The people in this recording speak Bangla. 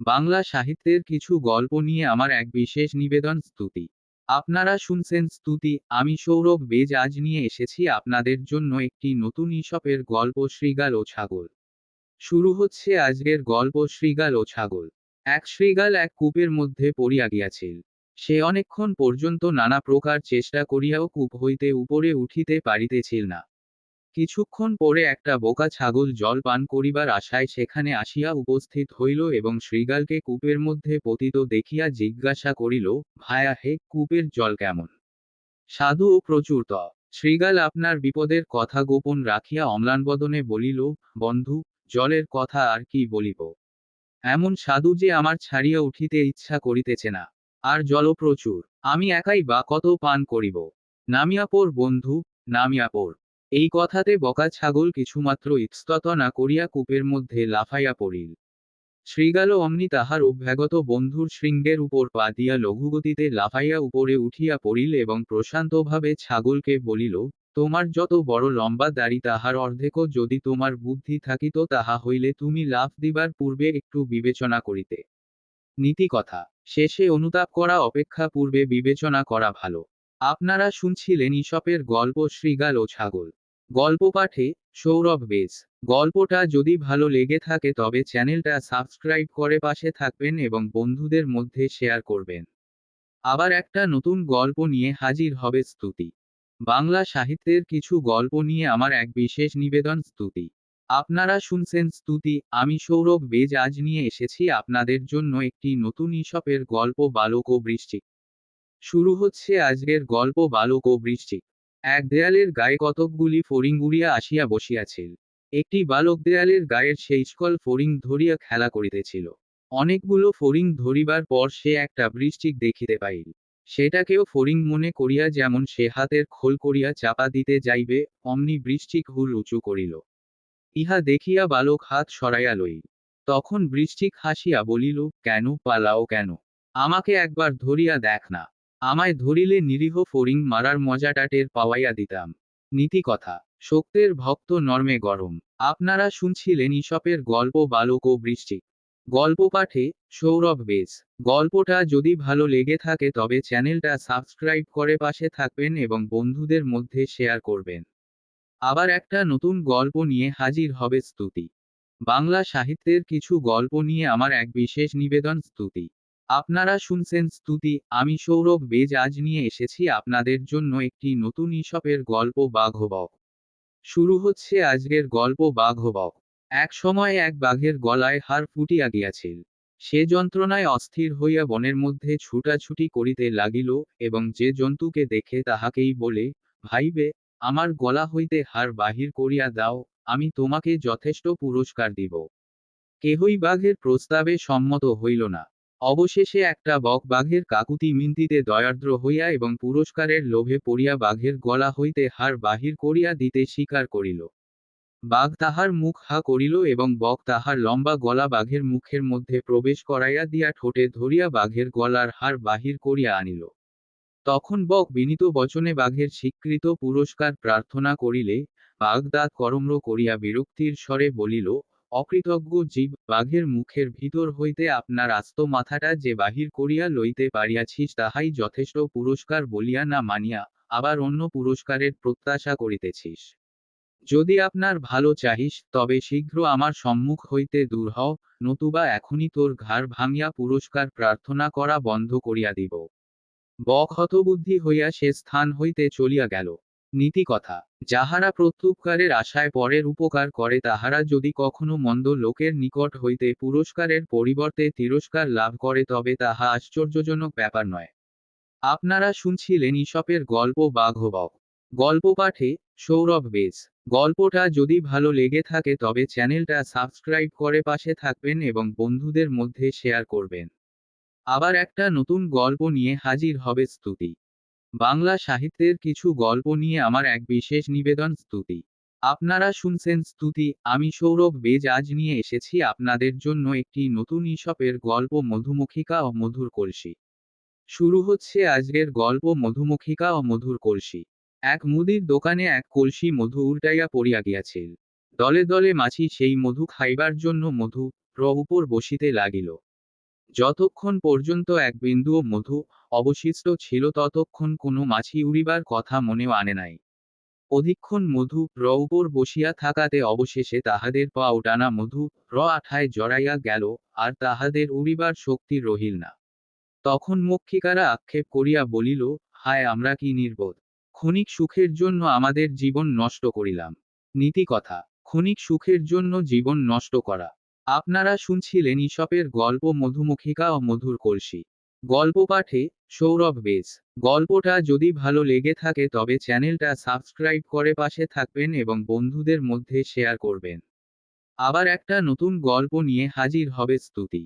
বাংলা সাহিত্যের কিছু গল্প নিয়ে আমার এক বিশেষ নিবেদন স্তুতি। আপনারা শুনছেন স্তুতি, আমি সৌরভ বেজ আজ নিয়ে এসেছি আপনাদের জন্য একটি নতুন ঈশপের গল্প শৃগাল ও ছাগল। শুরু হচ্ছে আজকের গল্প শৃগাল ও ছাগল। এক শৃগাল এক কূপের মধ্যে পড়িয়া গিয়াছিল। সে অনেকক্ষণ পর্যন্ত নানা প্রকার চেষ্টা করিয়াও কূপ হইতে উপরে উঠিতে পারিতেছিল না। কিছুক্ষণ পরে একটা বোকা ছাগল জল পান করিবার আশায় সেখানে আসিয়া উপস্থিত হইল এবং শৃগালকে কূপের মধ্যে পতিত দেখিয়া জিজ্ঞাসা করিল, ভায়া হে, কূপের জল কেমন? সাধু ও প্রচুর ত। শৃগাল আপনার বিপদের কথা গোপন রাখিয়া অম্লানবদনে বলিল, বন্ধু, জলের কথা আর কি বলিব। এমন সাধু যে আমার ছাড়িয়া উঠিতে ইচ্ছা করিতেছে না। আর জল প্রচুর, আমি একাই বা কত পান করিব। নামিয়া পড় বন্ধু, নামিয়া পড়। এই কথাতে বকা ছাগল কিছুমাত্র ইতস্তত না করিয়া কূপের মধ্যে লাফাইয়া পড়িল। শৃগালও অমনি তাহার অভ্যাগত বন্ধুর শৃঙ্গের উপর পা দিয়া লঘুগতিতে লাফাইয়া উপরে উঠিয়া পড়িল এবং প্রশান্তভাবে ছাগলকে বলিল, তোমার যত বড় লম্বা দাড়ি তাহার অর্ধেকও যদি তোমার বুদ্ধি থাকিত তাহা হইলে তুমি লাফ দিবার পূর্বে একটু বিবেচনা করিতে। নীতি কথা, শেষে অনুতাপ করা অপেক্ষা পূর্বে বিবেচনা করা ভালো। আপনারা শুনছিলেন ঈশপের গল্প শৃগাল ও ছাগল। গল্প পাঠে সৌরভ বেজ। গল্পটা যদি ভালো লেগে থাকে তবে চ্যানেলটা সাবস্ক্রাইব করে পাশে থাকবেন এবং বন্ধুদের মধ্যে শেয়ার করবেন। আবার একটা নতুন গল্প নিয়ে হাজির হবে স্তুতি। বাংলা সাহিত্যের কিছু গল্প নিয়ে আমার এক বিশেষ নিবেদন স্তুতি। আপনারা শুনছেন স্তুতি, আমি সৌরভ বেজ আজ নিয়ে এসেছি আপনাদের জন্য একটি নতুন ঈশপের গল্প বালক ও বৃশ্চিক। শুরু হচ্ছে আজকের গল্প বালক ও বৃশ্চিক। এক দেয়ালের গায়ে কতকগুলি ফড়িং উড়িয়া আসিয়া বসিয়াছিল। একটি বালক দেয়ালের গায়ের সেই সকল ফড়িং ধরিয়া খেলা করিতেছিল। অনেকগুলো ফড়িং ধরিবার পর সে একটা বৃশ্চিক দেখিতে পাইল। সেটাকেও ফড়িং মনে করিয়া যেমন সে হাতের খোল করিয়া চাপা দিতে যাইবে, অমনি বৃশ্চিক হুল উঁচু করিল। ইহা দেখিয়া বালক হাত সরাইয়া লইল। তখন বৃশ্চিক হাসিয়া বলিল, কেন পালাও কেন? আমাকে একবার ধরিয়া দেখ না। আমায় ধরিলে নিরীহ ফড়িং মারার মজাটা টের পাওয়াইয়া দিতাম। নীতি কথা, শক্তের ভক্ত নর্মে গরম। আপনারা শুনছিলেন ঈশপের গল্প বালক ও বৃশ্চিক। গল্প পাঠে সৌরভ বেজ। গল্পটা যদি ভালো লেগে থাকে তবে চ্যানেলটা সাবস্ক্রাইব করে পাশে থাকবেন এবং বন্ধুদের মধ্যে শেয়ার করবেন। আবার একটা নতুন গল্প নিয়ে হাজির হবে স্তুতি। বাংলা সাহিত্যের কিছু গল্প নিয়ে আমার এক বিশেষ নিবেদন স্তুতি। আপনারা শুনছেন স্তুতি, আমি সৌরভ বেজ আজ নিয়ে এসেছি আপনাদের জন্য একটি নতুন ঈশপের গল্প বাঘ ও বক। শুরু হচ্ছে আজকের গল্প বাঘ ও বক। এক সময় এক বাঘের গলায় হাড় ফুটিয়া গিয়াছিল। সে যন্ত্রণায় অস্থির হইয়া বনের মধ্যে ছুটাছুটি করিতে লাগিল, এবং যে জন্তুকে দেখে তাহাকেই বলে, ভাইবে, আমার গলা হইতে হাড় বাহির করিয়া দাও, আমি তোমাকে যথেষ্ট পুরস্কার দিব। কেহই বাঘের প্রস্তাবে সম্মত হইল না। অবশেষে একটা বক বাঘের কাকুতি মিনতিতে দয়ার্দ্র হইয়া এবং পুরস্কারের লোভে পড়িয়া বাঘের গলা হইতে হাড় বাহির করিয়া দিতে স্বীকার করিল। বাঘ তাহার মুখ হা করিল এবং বক তাহার লম্বা গলা বাঘের মুখের মধ্যে প্রবেশ করাইয়া দিয়া ঠোঁটে ধরিয়া বাঘের গলার হাড় বাহির করিয়া আনিল। তখন বক বিনীত বচনে বাঘের স্বীকৃত পুরস্কার প্রার্থনা করিলে, বাঘ দাঁত করম্র করিয়া বিরক্তির স্বরে বলিল, অকৃতজ্ঞ জীব, বাঘের মুখের ভিতর হইতে আপনার আস্ত মাথাটা যে বাহির করিয়া লইতে পারিয়াছিস তাহাই যথেষ্ট পুরস্কার বলিয়া না মানিয়া আবার অন্য পুরস্কারের প্রত্যাশা করিতেছিস। যদি আপনার ভালো চাহিস তবে শীঘ্র আমার সম্মুখ হইতে দূর হও, নতুবা এখনই তোর ঘাড় ভাঙিয়া পুরস্কার প্রার্থনা করা বন্ধ করিয়া দিব। বক হতবুদ্ধি হইয়া সে স্থান হইতে চলিয়া গেল। নীতি কথা, যাহারা প্রত্যুপকারের আশায় পরের উপকার করে তাহারা যদি কখনো মন্দ লোকের নিকট হইতে পুরস্কারের পরিবর্তে তিরস্কার লাভ করে তবে তাহা আশ্চর্যজনক ব্যাপার নয়। আপনারা শুনছিলেন ঈশপের গল্প বাঘ ও বক। গল্প পাঠে সৌরভ বেজ। গল্পটা যদি ভালো লেগে থাকে তবে চ্যানেলটা সাবস্ক্রাইব করে পাশে থাকবেন এবং বন্ধুদের মধ্যে শেয়ার করবেন। আবার একটা নতুন গল্প নিয়ে হাজির হবে স্তুতি। বাংলা সাহিত্যের কিছু গল্প নিয়ে আমার এক বিশেষ নিবেদন স্তুতি। আপনারা শুনছেন স্তুতি, আমি সৌরভ বেজ আজ নিয়ে এসেছি আপনাদের জন্য একটি নতুন ঈশপের গল্প মধুমক্ষিকা ও মধুর কলসি। শুরু হচ্ছে আজকের গল্প মধুমক্ষিকা ও মধুর কলসি। এক মুদির দোকানে এক কলসি মধু উল্টাইয়া পড়িয়া গিয়াছিল। দলে দলে মাছি সেই মধু খাইবার জন্য মধু উপর বসিতে লাগিল। যতক্ষণ পর্যন্ত এক বিন্দুও মধু অবশিষ্ট ছিল ততক্ষণ কোনো মাছি উড়িবার কথা মনেও আনে নাই। অধিকক্ষণ মধু উপর বসিয়া থাকাতে অবশেষে তাহাদের পা টানা মধু আঠায় জড়াইয়া গেল, আর তাহাদের উড়িবার শক্তি রহিল না। তখন মক্ষিকারা আক্ষেপ করিয়া বলিল, হায় আমরা কি নির্বোধ! ক্ষণিক সুখের জন্য আমাদের জীবন নষ্ট করিলাম। নীতিকথা, ক্ষণিক সুখের জন্য জীবন নষ্ট করা। আপনারা শুনছিলেন ঈশপের গল্প মধুমক্ষিকা ও মধুর কলসি। গল্প পাঠে সৌরভ বেজ। গল্পটা যদি ভালো লেগে থাকে তবে চ্যানেলটা সাবস্ক্রাইব করে পাশে থাকবেন এবং বন্ধুদের মধ্যে শেয়ার করবেন। আবার একটা নতুন গল্প নিয়ে হাজির হবে স্তুতি।